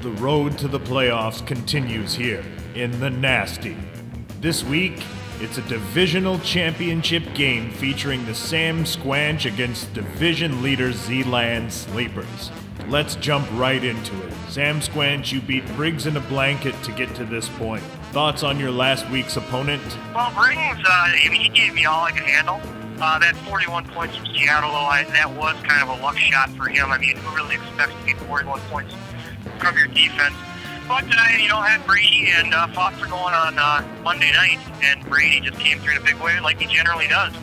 The road to the playoffs continues here in the Nasty. This week, it's a divisional championship game featuring the Samsquanch against division leader Zealand Sleepers. Let's jump right into it. Samsquanch, you beat Briggs in a blanket to get to this point. Thoughts on your last week's opponent? Well, Briggs, he gave me all I could handle. That 41 points from Seattle, that was kind of a luck shot for him. I mean, who really expects to get 41 points from your defense? But, had Brady and Foster going on Monday night, and Brady just came through in a big way like he generally does.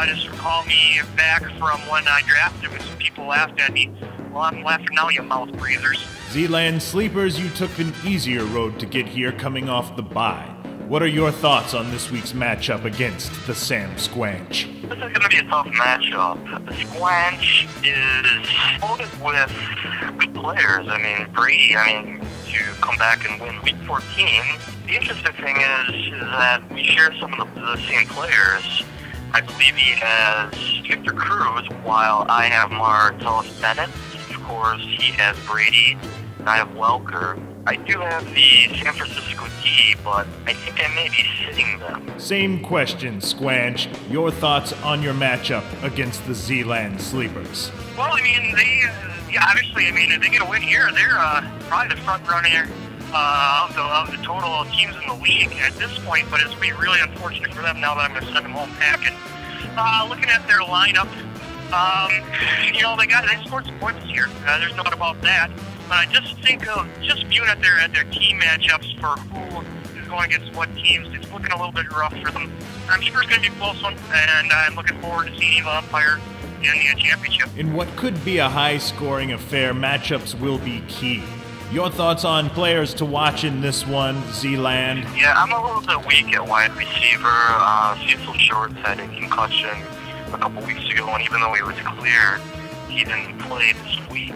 Just recall me back from when I drafted him, some people laughed at me. Well, I'm laughing now, you mouth breathers. Zealand Sleepers, you took an easier road to get here coming off the bye. What are your thoughts on this week's matchup against the Samsquanch? This is going to be a tough matchup. The Squanch is loaded with good players. I mean, Brady, to come back and win Week 14. The interesting thing is that we share some of the same players. I believe he has Victor Cruz, while I have Martellus Bennett. Of course, he has Brady, and I have Welker. I do have the San Francisco D, but I think I may be sitting them. Same question, Squanch. Your thoughts on your matchup against the Zealand Sleepers? Well, obviously, if they get a win here, they're probably the front runner of the total teams in the league at this point, but it's going to be really unfortunate for them now that I'm going to send them home packing. Looking at their lineup, they scored some points here. There's no doubt about that. But I just think of viewing at their team matchups for who is going against what teams, it's looking a little bit rough for them. I'm sure it's going to be a close one, and I'm looking forward to seeing Evil Empire in the championship. In what could be a high-scoring affair, matchups will be key. Your thoughts on players to watch in this one, Zealand? Yeah, I'm a little bit weak at wide receiver. Cecil Shorts had a concussion a couple weeks ago, and even though he was cleared, he didn't play this week.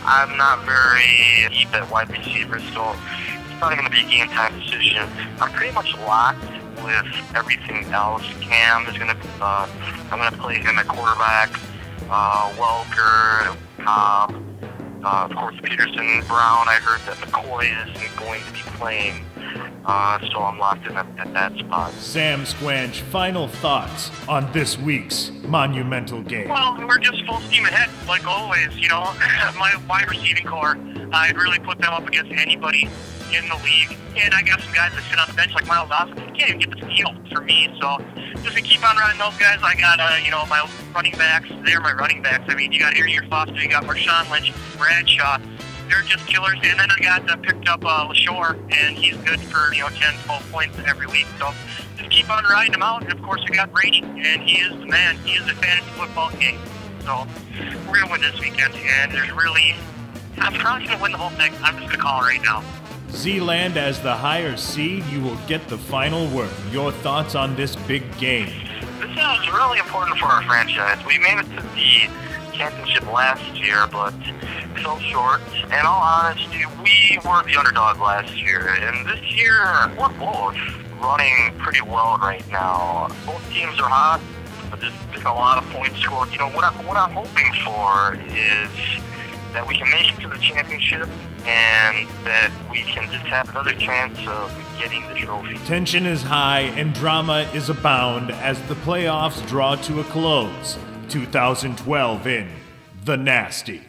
I'm not very deep at wide receiver, so it's probably going to be a game time decision. I'm pretty much locked with everything else. Cam is going to, I'm going to play him at quarterback. Welker, Cobb, of course Peterson, Brown. I heard that McCoy isn't going to be playing, so I'm locked in at that spot. Samsquanch, final thoughts on this week's monumental game? Well, we're just full steam ahead, like always. My wide receiving core, I'd really put them up against anybody in the league. And I got some guys that sit on the bench like Miles Austin. He can't even get the steal for me. So just to keep on riding those guys, I got, my running backs. They're my running backs. You got Arian Foster, you got Marshawn Lynch, Bradshaw. They're just killers. And then I got picked up LaShore, and he's good for 10, 12 points every week. So just keep on riding him out. And of course, we got Brady, and he is the man. He is the fantasy football king. So we're gonna win this weekend, and I'm probably gonna win the whole thing. I'm just gonna call it right now. Zealand, as the higher seed, you will get the final word. Your thoughts on this big game? This is really important for our franchise. We made it to the championship last year, but fell short. In all honesty, we were the underdog last year, and this year we're both running pretty well right now. Both teams are hot, but there's been a lot of points scored. What I'm hoping for is that we can make it to the championship and that we can just have another chance of getting the trophy. Tension is high and drama is abound as the playoffs draw to a close. 2012 in the Nasty.